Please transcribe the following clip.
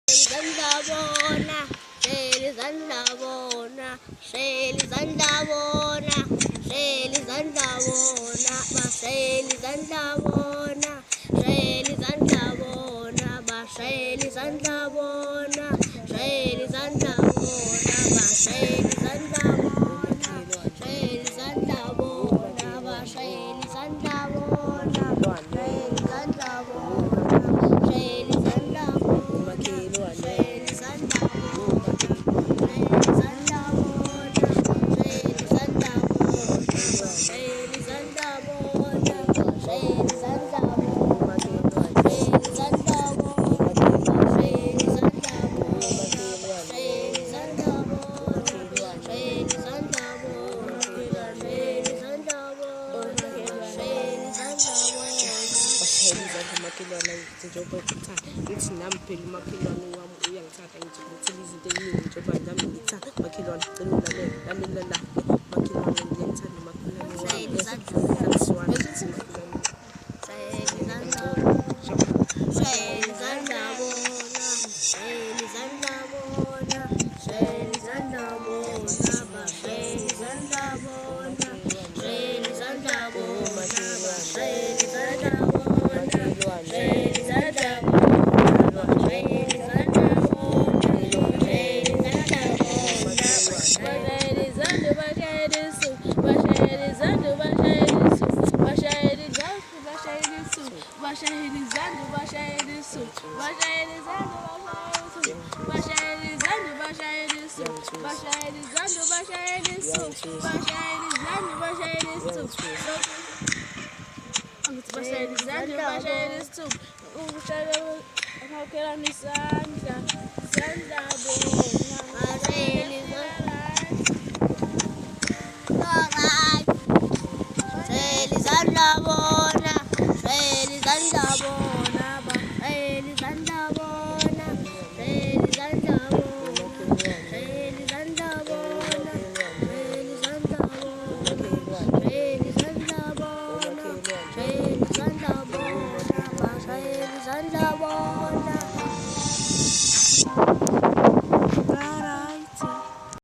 Zandabona, Sheli Zandabona, Sheli Zandabona, Sheli Zandabona, Sheli Zandabona, Sheli Zandabona, Sheli Zandabona, Sheli Zandabona, Sheli Zandabona, Sheli Zandabona, Sheli Zandabona, Sheli makhelwane njengoba ngikuthanda ngithi nami phela umakhelwane wami uyangithanda ngithi ngithela izinto eziningi njengoba nami ngikuthanda makhelwane gcina ulalela lalela makhelwane ngiyangithanda makhelwane wami Zandabona.